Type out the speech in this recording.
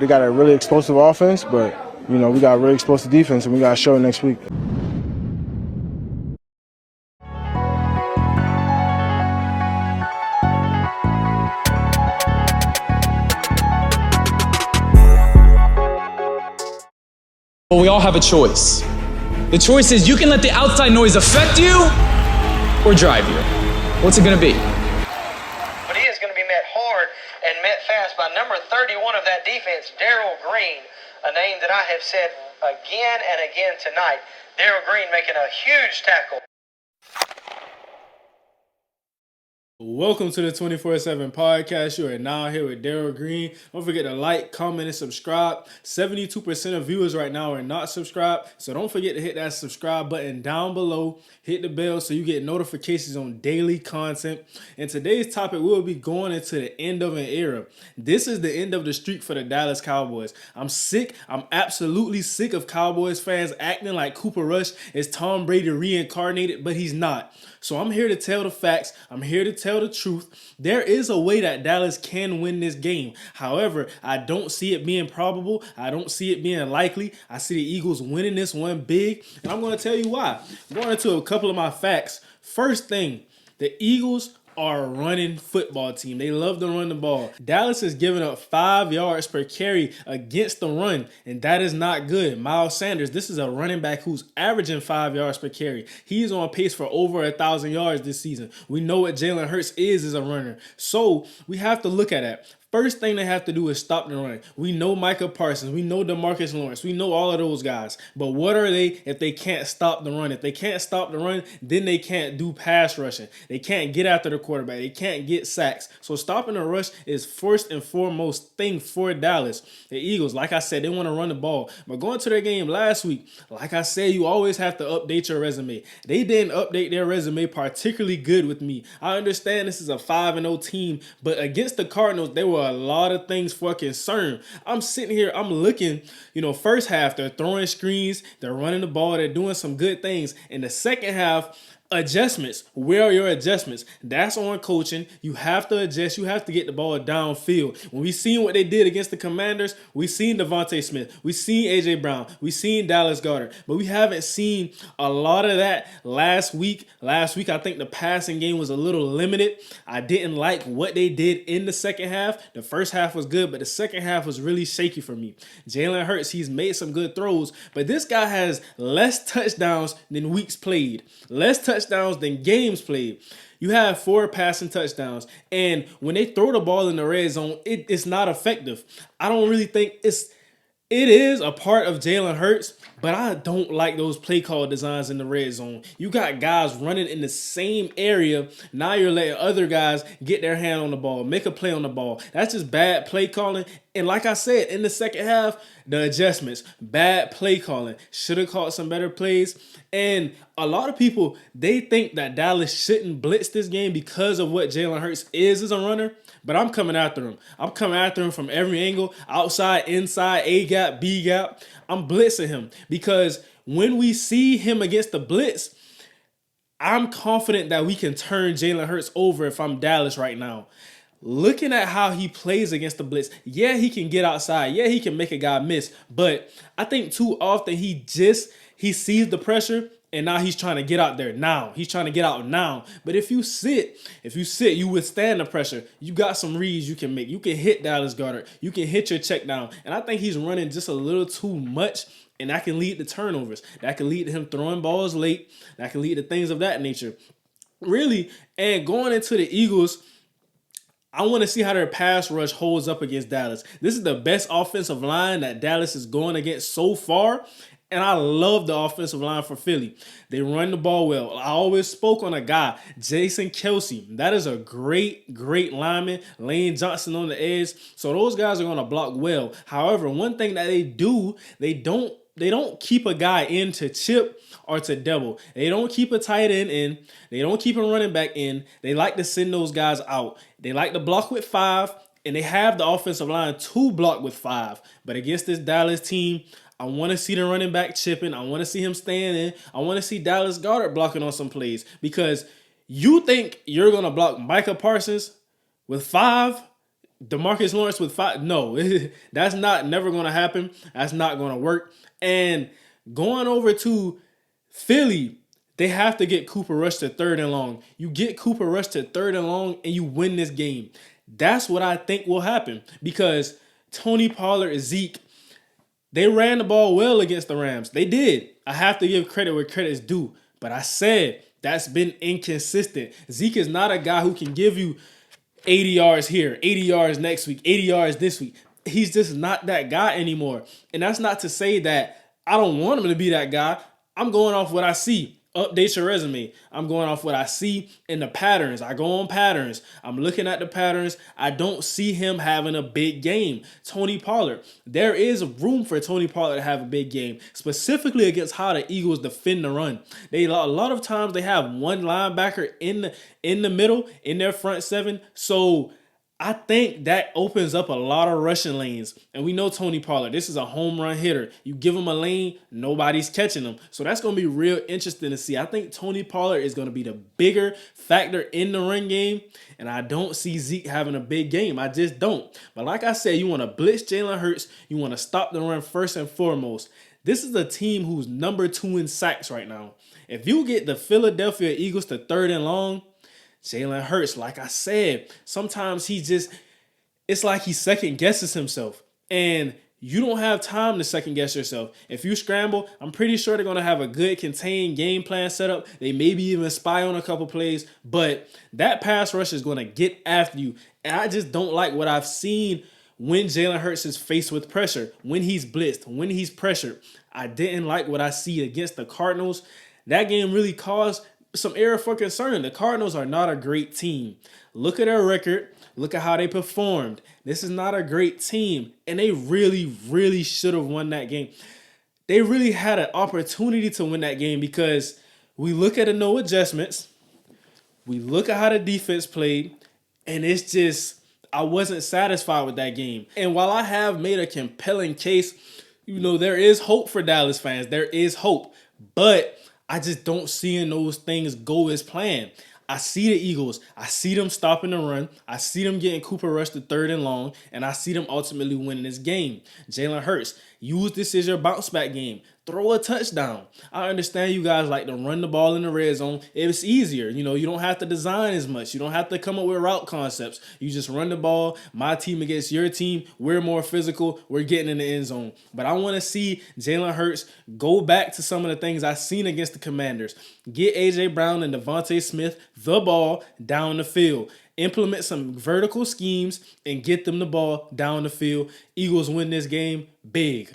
They got a really explosive offense, but, we got a really explosive defense, and we got to show it next week. Well, we all have a choice. The choice is you can let the outside noise affect you or drive you. What's it going to be? But he is going to be met hard and met fast by number 31 of that defense, Daryl Green, a name that I have said again and again tonight. Daryl Green making a huge tackle. Welcome to the 24/7 podcast. You are now here with Daryl Green. Don't forget to like, comment, and subscribe. 72% of viewers right now are not subscribed, so don't forget to hit that subscribe button down below. Hit the bell so you get notifications on daily content. And today's topic, we'll be going into the end of an era. This is the end of the streak for the Dallas Cowboys. I'm sick. I'm absolutely sick of Cowboys fans acting like Cooper Rush is Tom Brady reincarnated, but he's not. So I'm here to tell the facts. I'm here to tell the truth. There is a way that Dallas can win this game. However, I don't see it being probable. I don't see it being likely. I see the Eagles winning this one big, and I'm going to tell you why. I'm going into a couple of my facts. First thing, the Eagles are a running football team. They love to run the ball. Dallas is giving up 5 yards per carry against the run, and that is not good. Miles Sanders, this is a running back who's averaging 5 yards per carry. He's on pace for over 1,000 yards this season. We know what Jalen Hurts is a runner. So we have to look at that. First thing they have to do is stop the run. We know Micah Parsons. We know DeMarcus Lawrence. We know all of those guys. But what are they if they can't stop the run? If they can't stop the run, then they can't do pass rushing. They can't get after the quarterback. They can't get sacks. So stopping the rush is first and foremost thing for Dallas. The Eagles, like I said, they want to run the ball. But going to their game last week, like I said, you always have to update your resume. They didn't update their resume particularly good with me. I understand this is a 5-0 team, but against the Cardinals, they were a lot of things for concern. I'm sitting here, I'm looking, first half, they're throwing screens, they're running the ball, they're doing some good things. In the second half, adjustments. Where are your adjustments? That's on coaching. You have to adjust. You have to get the ball downfield. When we seen what they did against the Commanders, we seen Devontae Smith. We seen A.J. Brown. We seen Dallas Goedert. But we haven't seen a lot of that last week. Last week, I think the passing game was a little limited. I didn't like what they did in the second half. The first half was good, but the second half was really shaky for me. Jalen Hurts, he's made some good throws, but this guy has less touchdowns than weeks played. Less touchdowns than games played. You have 4 passing touchdowns, and when they throw the ball in the red zone, it's not effective. I don't really think it is a part of Jalen Hurts, but I don't like those play call designs in the red zone. You got guys running in the same area. Now you're letting other guys get their hand on the ball, make a play on the ball. That's just bad play calling. And like I said, in the second half, the adjustments, bad play calling. Should have caught some better plays. And a lot of people, they think that Dallas shouldn't blitz this game because of what Jalen Hurts is as a runner. But I'm coming after him. I'm coming after him from every angle, outside, inside, A gap, B gap. I'm blitzing him because when we see him against the blitz, I'm confident that we can turn Jalen Hurts over if I'm Dallas right now. Looking at how he plays against the blitz, yeah, he can get outside. Yeah, he can make a guy miss. But I think too often he sees the pressure and now he's trying to get out there now. He's trying to get out now. But if you sit, you withstand the pressure. You got some reads you can make. You can hit Dallas Goedert. You can hit your check down. And I think he's running just a little too much, and that can lead to turnovers. That can lead to him throwing balls late. That can lead to things of that nature. Really, and going into the Eagles, I want to see how their pass rush holds up against Dallas. This is the best offensive line that Dallas is going against so far. And I love the offensive line for Philly. They run the ball well. I always spoke on a guy, Jason Kelce. That is a great, great lineman. Lane Johnson on the edge. So those guys are going to block well. However, one thing that they do, they don't keep a guy in to chip or to double. They don't keep a tight end in. They don't keep a running back in. They like to send those guys out. They like to block with 5, and they have the offensive line to block with 5. But against this Dallas team, I want to see the running back chipping. I want to see him staying in. I want to see Dallas Goedert blocking on some plays, because you think you're going to block Micah Parsons with 5? DeMarcus Lawrence with 5, no, that's never going to happen. That's not going to work. And going over to Philly, they have to get Cooper Rush to 3rd and long. You get Cooper Rush to 3rd and long and you win this game. That's what I think will happen because Tony Pollard and Zeke, they ran the ball well against the Rams. They did. I have to give credit where credit is due. But I said that's been inconsistent. Zeke is not a guy who can give you 80 yards here, 80 yards next week, 80 yards this week. He's just not that guy anymore. And that's not to say that I don't want him to be that guy. I'm going off what I see. Update your resume. I'm going off what I see in the patterns. I go on patterns. I'm looking at the patterns. I don't see him having a big game. Tony Pollard. There is room for Tony Pollard to have a big game, specifically against how the Eagles defend the run. A lot of times they have one linebacker in the middle, in their front 7. So I think that opens up a lot of rushing lanes. And we know Tony Pollard, this is a home run hitter. You give him a lane, nobody's catching him. So that's going to be real interesting to see. I think Tony Pollard is going to be the bigger factor in the run game. And I don't see Zeke having a big game. I just don't. But like I said, you want to blitz Jalen Hurts. You want to stop the run first and foremost. This is a team who's number 2 in sacks right now. If you get the Philadelphia Eagles to 3rd and long, Jalen Hurts, like I said, sometimes it's like he second guesses himself. And you don't have time to second guess yourself. If you scramble, I'm pretty sure they're going to have a good contained game plan set up. They maybe even spy on a couple plays, but that pass rush is going to get after you. And I just don't like what I've seen when Jalen Hurts is faced with pressure, when he's blitzed, when he's pressured. I didn't like what I see against the Cardinals. That game really caused some area for concern. The Cardinals are not a great team. Look at their record. Look at how they performed. This is not a great team. And they really, really should have won that game. They really had an opportunity to win that game because we look at the no adjustments. We look at how the defense played. And it's just, I wasn't satisfied with that game. And while I have made a compelling case, there is hope for Dallas fans. There is hope. But I just don't see those things go as planned. I see the Eagles. I see them stopping the run. I see them getting Cooper Rush to 3rd and long. And I see them ultimately winning this game. Jalen Hurts, use this as your bounce back game. Throw a touchdown. I understand you guys like to run the ball in the red zone. It's easier. You don't have to design as much. You don't have to come up with route concepts. You just run the ball. My team against your team. We're more physical. We're getting in the end zone. But I want to see Jalen Hurts go back to some of the things I've seen against the Commanders. Get A.J. Brown and Devontae Smith the ball down the field. Implement some vertical schemes and get them the ball down the field. Eagles win this game big.